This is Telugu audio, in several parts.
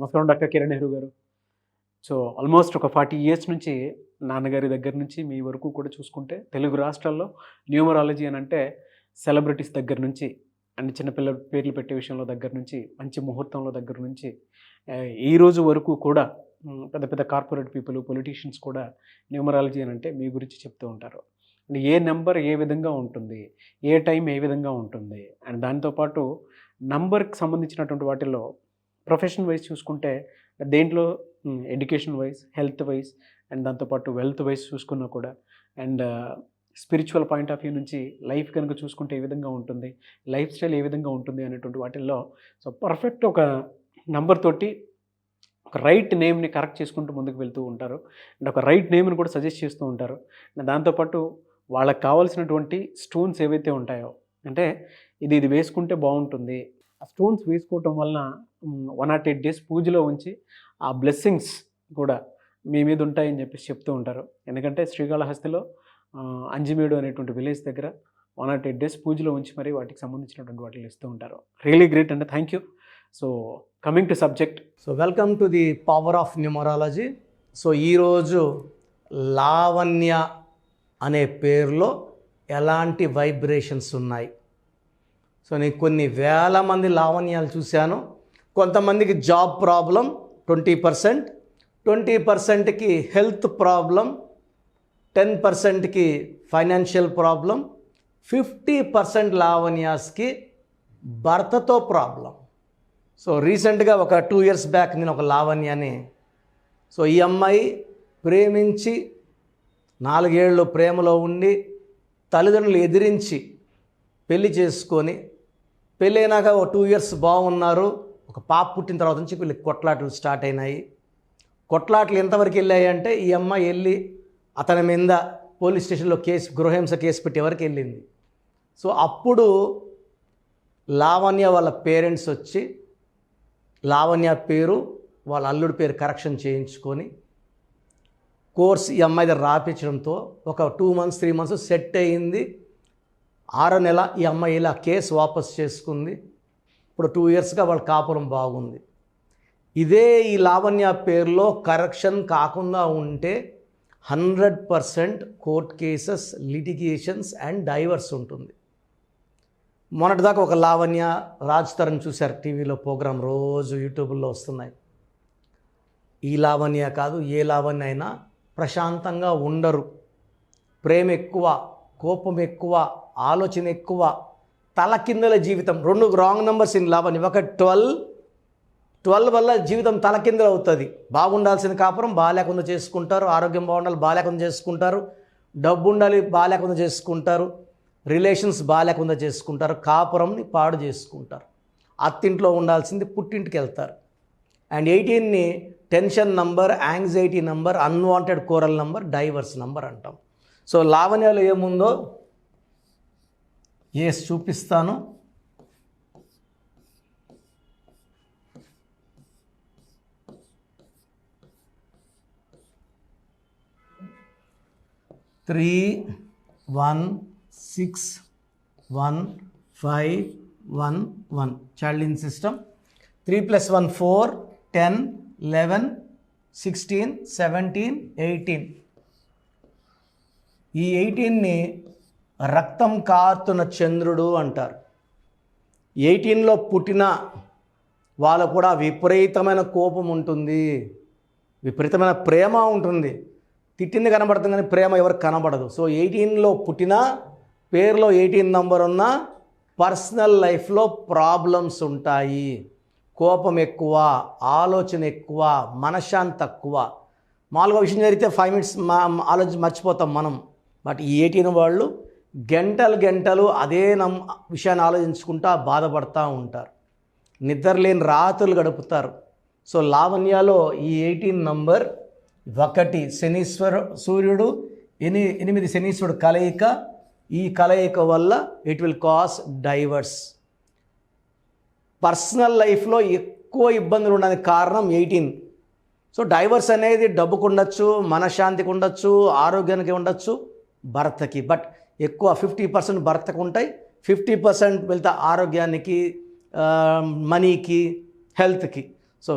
నమస్కారం డాక్టర్ కిరణ్ నెహ్రూ గారు. సో ఆల్మోస్ట్ ఒక 40 ఇయర్స్ నుంచి నాన్నగారి దగ్గర నుంచి మీ వరకు కూడా చూసుకుంటే తెలుగు రాష్ట్రాల్లో న్యూమరాలజీ అని అంటే సెలబ్రిటీస్ దగ్గర నుంచి అండ్ చిన్నపిల్లల పేర్లు పెట్టే విషయంలో దగ్గర నుంచి మంచి ముహూర్తంలో దగ్గర నుంచి ఈ రోజు వరకు కూడా పెద్ద పెద్ద కార్పొరేట్ పీపుల్ పొలిటీషియన్స్ కూడా న్యూమరాలజీ అని అంటే మీ గురించి చెప్తూ ఉంటారు. అండ్ ఏ నెంబర్ ఏ విధంగా ఉంటుంది, ఏ టైం ఏ విధంగా ఉంటుంది, అండ్ దాంతోపాటు నంబర్కి సంబంధించినటువంటి వాటిల్లో ప్రొఫెషన్ వైజ్ చూసుకుంటే దేంట్లో education wise, health wise and దాంతోపాటు వెల్త్ వైజ్ చూసుకున్నా కూడా and spiritual point of view నుంచి లైఫ్ కనుక చూసుకుంటే ఏ విధంగా ఉంటుంది, లైఫ్ స్టైల్ ఏ విధంగా ఉంటుంది అనేటువంటి వాటిల్లో సో పర్ఫెక్ట్ ఒక నంబర్ తోటి ఒక రైట్ నేమ్ని కరెక్ట్ చేసుకుంటూ ముందుకు వెళ్తూ ఉంటారు అండ్ ఒక రైట్ నేమ్ని కూడా సజెస్ట్ చేస్తూ ఉంటారు. అండ్ దాంతోపాటు వాళ్ళకి కావాల్సినటువంటి స్టోన్స్ ఏవైతే ఉంటాయో అంటే ఇది వేసుకుంటే బాగుంటుంది, ఆ స్టోన్స్ వేసుకోవటం వలన 108 డేస్ పూజలో ఉంచి ఆ బ్లెస్సింగ్స్ కూడా మీ మీద ఉంటాయని చెప్పేసి చెప్తూ ఉంటారు. ఎందుకంటే శ్రీకాళహస్తిలో అంజిమేడు అనేటువంటి విలేజ్ దగ్గర 108 డేస్ పూజలో ఉంచి మరి వాటికి సంబంధించినటువంటి వాటిని ఇస్తూ ఉంటారు. రియలీ గ్రేట్ అండి, thank you. So coming to subject. So welcome to the power of numerology. So ఈరోజు లావణ్య అనే పేరులో ఎలాంటి వైబ్రేషన్స్ ఉన్నాయి. సో నేను కొన్ని వేల మంది లావణ్యాలు చూశాను. కొంతమందికి జాబ్ ప్రాబ్లం 20%, 20%కి హెల్త్ ప్రాబ్లం, 10%కి ఫైనాన్షియల్ ప్రాబ్లం, 50% లావణ్యాస్కి భర్తతో ప్రాబ్లం. సో రీసెంట్గా ఒక 2 years బ్యాక్ నేను ఒక లావణ్యాన్ని, సో ఈ అమ్మాయి ప్రేమించి 4 ఏళ్ళు ప్రేమలో ఉండి తల్లిదండ్రులు ఎదిరించి పెళ్లి చేసుకొని పెళ్ళైనాక ఒక 2 years బాగున్నారు. ఒక పాప పుట్టిన తర్వాత నుంచి వీళ్ళకి కొట్లాటలు స్టార్ట్ అయినాయి. కొట్లాటలు ఎంతవరకు వెళ్ళాయి అంటే ఈ అమ్మాయి వెళ్ళి అతని మీద పోలీస్ స్టేషన్లో గృహహింస కేసు పెట్టే వరకు వెళ్ళింది. సో అప్పుడు లావణ్య వాళ్ళ పేరెంట్స్ వచ్చి లావణ్య పేరు వాళ్ళ అల్లుడి పేరు కరెక్షన్ చేయించుకొని కోర్స్ ఈ అమ్మాయి దగ్గర రాపించడంతో ఒక 2 months 3 months సెట్ అయ్యింది. 6వ నెల ఈ అమ్మాయి ఇలా కేసు వాపస్ చేసుకుంది. ఇప్పుడు 2 yearsగా వాళ్ళ కాపురం బాగుంది. ఇదే ఈ లావణ్య పేరులో కరెక్షన్ కాకుండా ఉంటే 100% court cases, litigations and diverse ఉంటుంది. మొన్నటిదాకా ఒక లావణ్య రాజ్ తరుణ్ చూశారు టీవీలో ప్రోగ్రాం, రోజు యూట్యూబ్లో వస్తున్నాయి. ఈ లావణ్య కాదు, ఏ లావణ్య అయినా ప్రశాంతంగా ఉండరు. ప్రేమ ఎక్కువ, కోపం ఎక్కువ, ఆలోచన ఎక్కువ, తలకిందల జీవితం. 2 రాంగ్ నెంబర్స్ ఇన్ లావణ్య. ఒక 12 వల్ల జీవితం తలకిందలు అవుతుంది. బాగుండాల్సిన కాపురం బాలేకుండా చేసుకుంటారు, ఆరోగ్యం బాగుండాలి బాలేకుండా చేసుకుంటారు, డబ్బు ఉండాలి బాలేకుండా చేసుకుంటారు, రిలేషన్స్ బాలేకుండా చేసుకుంటారు, కాపురంని పాడు చేసుకుంటారు. అత్తింట్లో ఉండాల్సింది పుట్టింటికి వెళ్తారు. అండ్ 18ని tension number, anxiety number, unwanted quarrel number, divorce number అంటాం. సో లావణ్యాలో ఏముందో చూపిస్తాను. Three 1 6 1 5 1 1 child in system. 3 + 1 4 10 11 16 17 18. ఈ 18ని రక్తం కారుతున్న చంద్రుడు అంటారు. 18లో పుట్టిన వాళ్ళు కూడా విపరీతమైన కోపం ఉంటుంది, విపరీతమైన ప్రేమ ఉంటుంది. తిట్టింది కనబడుతుంది కానీ ప్రేమ ఎవరికి కనబడదు. సో 18లో పుట్టిన, పేరులో 18 నంబర్ ఉన్న పర్సనల్ లైఫ్లో ప్రాబ్లమ్స్ ఉంటాయి. కోపం ఎక్కువ, ఆలోచన ఎక్కువ, మనశ్శాంతి తక్కువ. మామూలుగా విషయం జరిగితే 5 minutes ఆలోచన మర్చిపోతాం మనం. బట్ ఈ 18 వాళ్ళు గంటలు అదే విషయాన్ని ఆలోచించుకుంటా బాధపడుతూ ఉంటారు, నిద్రలేని రాత్రులు గడుపుతారు. సో లావణ్యలో ఈ 18 నంబర్ 1 సూర్యుడు 8 శనీశ్వరుడు కలయిక. ఈ కలయిక వల్ల it will cause divorce. Personal లైఫ్లో ఎక్కువ ఇబ్బందులు ఉండడానికి కారణం 18. సో డైవర్స్ అనేది డబ్బుకు ఉండొచ్చు, మనశ్శాంతికి ఉండొచ్చు, ఆరోగ్యానికి ఉండొచ్చు, భర్తకి. బట్ ఎక్కువ 50% భర్తకు ఉంటాయి, 50% వెళ్తే ఆరోగ్యానికి, మనీకి, హెల్త్కి. సో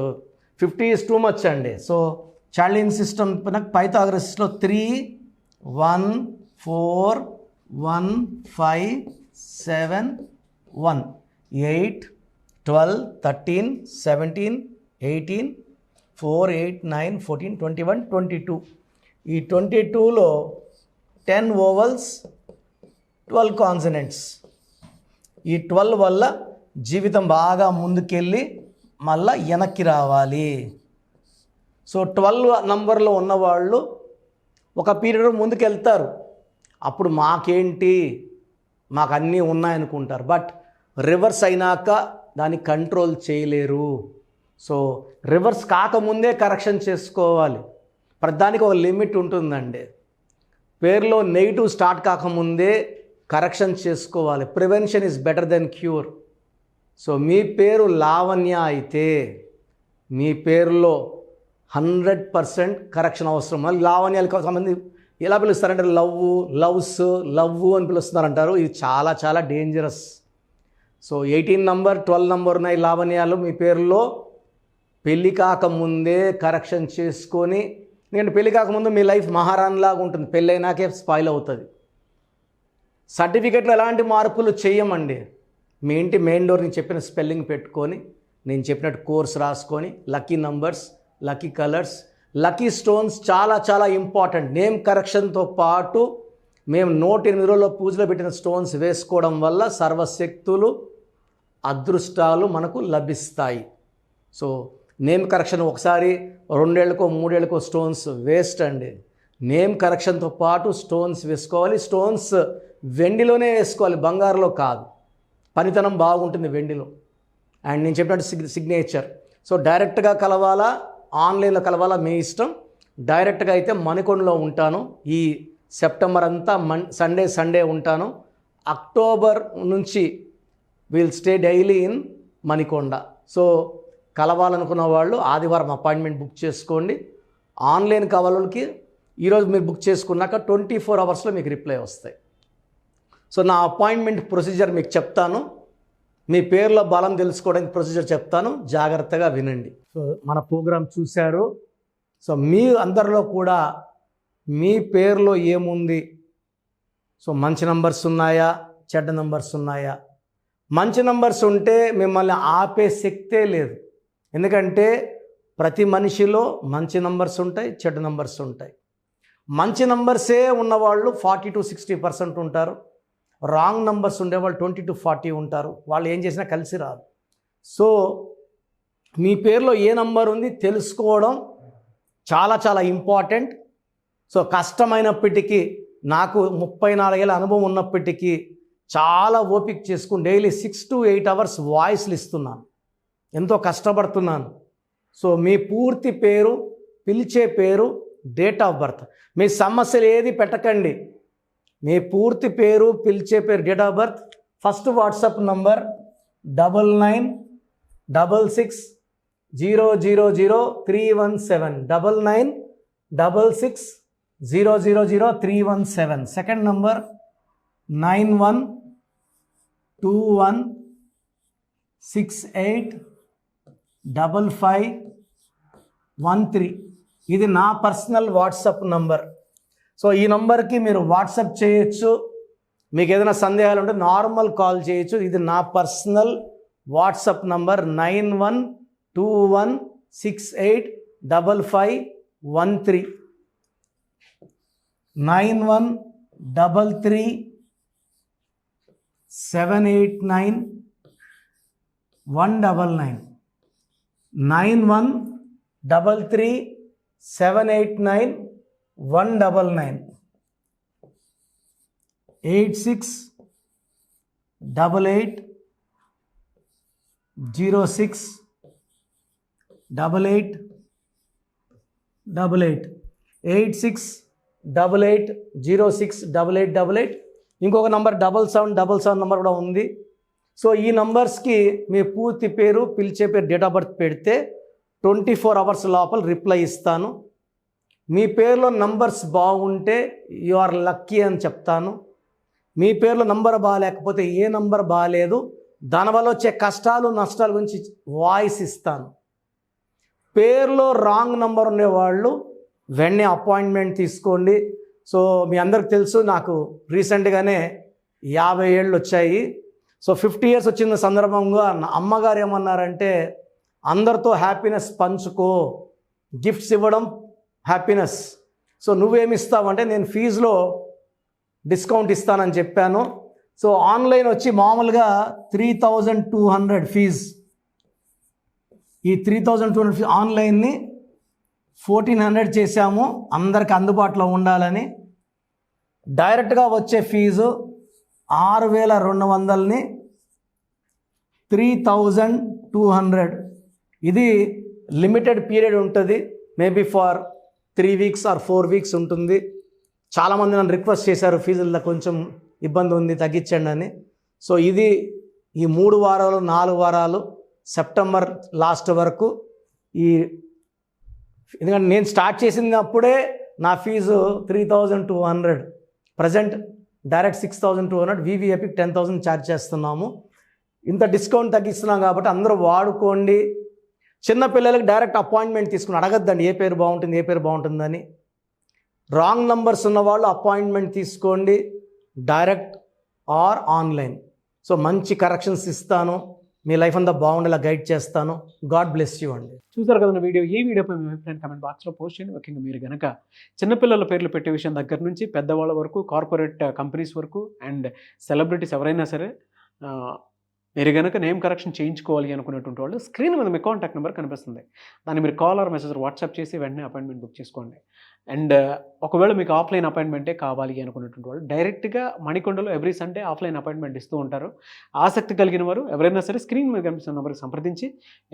50 ఈజ్ టూ మచ్ అండి. సో చార్లియన్ సిస్టమ్ నాకు పైథాగరస్లో 3 1 4 1 5 7 1 8 12 13 17 18 4 8 9 14 21 22. ఈ 22లో 10 ఓవల్స్ 12 కాన్సనెంట్స్. ఈ 12 వల్ల జీవితం బాగా ముందుకెళ్ళి మళ్ళా వెనక్కి రావాలి. సో 12 నంబర్లో ఉన్నవాళ్ళు ఒక పీరియడ్ ముందుకెళ్తారు. అప్పుడు మాకేంటి, మాకు అన్నీ ఉన్నాయనుకుంటారు. బట్ రివర్స్ అయినాక దాన్ని కంట్రోల్ చేయలేరు. సో రివర్స్ కాకముందే కరెక్షన్ చేసుకోవాలి. ప్రతిదానికి ఒక లిమిట్ ఉంటుందండి. పేరులో నెగిటివ్ స్టార్ట్ కాకముందే కరెక్షన్ చేసుకోవాలి. Prevention is better then cure. So మీ పేరు లావణ్య అయితే మీ పేరులో 100% కరెక్షన్ అవసరం. మళ్ళీ లావణ్యాలకు సంబంధించి ఎలా పిలుస్తారంటే లవ్ అని పిలుస్తున్నారంటారు. ఇది చాలా చాలా డేంజరస్. సో 18 నంబర్ 12 నంబర్ ఉన్నాయి లావణ్యాలు మీ పేరులో. పెళ్ళి కాకముందే కరెక్షన్ చేసుకొని, ఎందుకంటే పెళ్ళి కాకముందు మీ లైఫ్ మహారాణిలాగా ఉంటుంది, పెళ్ళైనాకే స్పాయిల్ అవుతుంది. సర్టిఫికెట్లో ఎలాంటి మార్పులు చేయమండి. మీ ఇంటి మెయిన్ డోర్ నేను చెప్పిన స్పెల్లింగ్ పెట్టుకొని, నేను చెప్పినట్టు కోర్స్ రాసుకొని, lucky numbers, lucky colours, lucky stones చాలా చాలా ఇంపార్టెంట్. నేమ్ కరెక్షన్తో పాటు మేము 108 రోజుల్లో పూజలో పెట్టిన స్టోన్స్ వేసుకోవడం వల్ల సర్వశక్తులు, అదృష్టాలు మనకు లభిస్తాయి. సో నేమ్ కరెక్షన్ ఒకసారి 2 ఏళ్ళకో 3 ఏళ్ళకో స్టోన్స్ వేస్ట్ అండి. నేమ్ కరెక్షన్తో పాటు స్టోన్స్ వేసుకోవాలి. స్టోన్స్ వెండిలోనే వేసుకోవాలి, బంగారులో కాదు. పనితనం బాగుంటుంది వెండిలో. అండ్ నేను చెప్పినట్టు సిగ్నేచర్. సో డైరెక్ట్గా కలవాలా, ఆన్లైన్లో కలవాలా మీ ఇష్టం. డైరెక్ట్గా అయితే మణికొండలో ఉంటాను. ఈ సెప్టెంబర్ అంతా సండే ఉంటాను. అక్టోబర్ నుంచి will stay daily in Manikonda. So కలవాలనుకున్న వాళ్ళు ఆదివారం అపాయింట్మెంట్ బుక్ చేసుకోండి. ఆన్లైన్ కావాలకి ఈరోజు మీరు బుక్ చేసుకున్నాక 24 అవర్స్లో మీకు రిప్లై వస్తాయి. సో నా అపాయింట్మెంట్ ప్రొసీజర్ మీకు చెప్తాను. మీ పేరులో బలం తెలుసుకోవడానికి ప్రొసీజర్ చెప్తాను, జాగ్రత్తగా వినండి. సో మన ప్రోగ్రాం చూశారు. సో మీ అందరిలో కూడా మీ పేరులో ఏముంది, సో మంచి నంబర్స్ ఉన్నాయా, చెడ్డ నంబర్స్ ఉన్నాయా? మంచి నంబర్స్ ఉంటే మిమ్మల్ని ఆపే శక్తే లేదు. ఎందుకంటే ప్రతి మనిషిలో మంచి నంబర్స్ ఉంటాయి, చెడ్డ నంబర్స్ ఉంటాయి. మంచి నంబర్సే ఉన్నవాళ్ళు 40 to 60% ఉంటారు. రాంగ్ నంబర్స్ ఉండేవాళ్ళు 20 to 40 ఉంటారు. వాళ్ళు ఏం చేసినా కలిసి రాదు. సో మీ పేరులో ఏ నంబర్ ఉంది తెలుసుకోవడం చాలా చాలా ఇంపార్టెంట్. సో కష్టమైనప్పటికీ, నాకు 34 ఏళ్ళ అనుభవం ఉన్నప్పటికీ చాలా ఓపిక చేసుకుని డైలీ 6 to 8 అవర్స్ వాయిస్లు ఇస్తున్నాను. ఎంతో కష్టపడుతున్నాను. సో మీ పూర్తి పేరు, పిలిచే పేరు, డేట్ ఆఫ్ బర్త్, మీ సమస్యలు ఏది పెట్టకండి. మీ పూర్తి పేరు, పిలిచే పేరు, date of birth. First WhatsApp number 9966000317 9966000317. Second number 9121685513. ఇది నా పర్సనల్ వాట్సాప్ నంబర్. సో ఈ నంబర్కి మీరు వాట్సాప్ చేయొచ్చు. మీకు ఏదైనా సందేహాలు ఉంటే నార్మల్ కాల్ చేయొచ్చు. ఇది నా పర్సనల్ వాట్సాప్ నంబర్ 9121685513 9133789199 9133789199 8688068888 8688068888. ఇంకొక నంబర్ 7777 నంబర్ కూడా ఉంది. సో ఈ నంబర్స్కి మీ పూర్తి పేరు, పిలిచే పేరు, డేట్ ఆఫ్ బర్త్ పెడితే 24 అవర్స్ లోపల రిప్లై ఇస్తాను. మీ పేరులో నంబర్స్ బాగుంటే యు ఆర్ లక్కీ అని చెప్తాను. మీ పేరులో నంబర్ బాగాలేకపోతే ఏ నంబర్ బాగాలేదు, దానివల్ల వచ్చే కష్టాలు నష్టాల గురించి వాయిస్ ఇస్తాను. పేరులో రాంగ్ నంబర్ ఉండేవాళ్ళు వెంటనే అపాయింట్మెంట్ తీసుకోండి. సో మీ అందరికి తెలుసు, నాకు రీసెంట్గానే 50 ఏళ్ళు వచ్చాయి. సో 50 ఇయర్స్ వచ్చిన సందర్భంగా నా అమ్మగారు ఏమన్నారంటే, అందరితో హ్యాపీనెస్ పంచుకో, గిఫ్ట్స్ ఇవ్వడం హ్యాపీనెస్. సో నువ్వేమిస్తావంటే, నేను ఫీజులో డిస్కౌంట్ ఇస్తానని చెప్పాను. సో ఆన్లైన్ వచ్చి మామూలుగా 3200 ఫీజ్. ఈ 3200 ఫీజ్ ఆన్లైన్ని 1400 చేశాము అందరికి అందుబాటులో ఉండాలని. డైరెక్ట్గా వచ్చే ఫీజు 6200ని 3200. ఇది లిమిటెడ్ పీరియడ్ ఉంటుంది, maybe for 3 weeks or 4 weeks ఉంటుంది. చాలామంది నన్ను రిక్వెస్ట్ చేశారు, ఫీజుల్లో కొంచెం ఇబ్బంది ఉంది తగ్గించండి అని. సో ఇది ఈ 3 వారాలు 4 వారాలు సెప్టెంబర్ లాస్ట్ వరకు. ఎందుకంటే నేను స్టార్ట్ చేసినప్పుడే నా ఫీజు 3200, ప్రజెంట్ డైరెక్ట్ 6200, వివిఐపికి 10,000 ఛార్జ్ చేస్తున్నాము. ఇంత డిస్కౌంట్ తగ్గిస్తున్నాం కాబట్టి అందరూ వాడుకోండి. చిన్నపిల్లలకి డైరెక్ట్ అపాయింట్మెంట్ తీసుకుని అడగద్దండి ఏ పేరు బాగుంటుందని. రాంగ్ నంబర్స్ ఉన్నవాళ్ళు అపాయింట్మెంట్ తీసుకోండి, డైరెక్ట్ ఆర్ ఆన్లైన్. సో మంచి కరెక్షన్స్ ఇస్తాను, మీ లైఫ్ అంతా బాగుండేలా గైడ్ చేస్తాను. గాడ్ బ్లెస్ యూ అండి. చూసారు కదా వీడియో. ఈ వీడియోపై మీ అభిప్రాయం కామెంట్ బాక్స్లో పోస్ట్ చేయండి. ముఖ్యంగా మీరు కనుక చిన్నపిల్లల పేర్లు పెట్టే విషయం దగ్గర నుంచి పెద్దవాళ్ళ వరకు, కార్పొరేట్ కంపెనీస్ వరకు అండ్ సెలబ్రిటీస్ ఎవరైనా సరే మీరు కనుక నేమ్ కరెక్షన్ చేయించుకోవాలి అనుకునేటువంటి వాళ్ళు స్క్రీన్ మీద మీ కాంటాక్ట్ నెంబర్ కనిపిస్తుంది. దాన్ని మీరు కాల్ ఆర్ మెసేజ్ వాట్సాప్ చేసి వెంటనే అపాయింట్మెంట్ బుక్ చేసుకోండి. అండ్ ఒకవేళ మీకు ఆఫ్లైన్ అపాయింట్మెంటే కావాలి అనుకునేటువంటి వాళ్ళు డైరెక్ట్గా మణికొండలో ఎవ్రీ సండే ఆఫ్లైన్ అపాయింట్మెంట్ ఇస్తూ ఉంటారు. ఆసక్తి కలిగిన వారు ఎవరైనా సరే స్క్రీన్ మీద కనిపిస్తున్న నెంబర్కి సంప్రదించి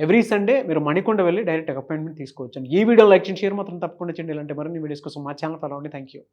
ఎవ్రీ సండే మీరు మణికొండ వెళ్ళి డైరెక్ట్ అపాయింట్మెంట్ తీసుకోవచ్చు. ఈ వీడియో లైక్ చేయండి, షేర్ మాత్రం తప్పకుండా చేయండి. ఇలాంటి మరిన్ని వీడియోస్ కోసం మా ఛానల్ ఫాలో అవ్వండి. Thank you.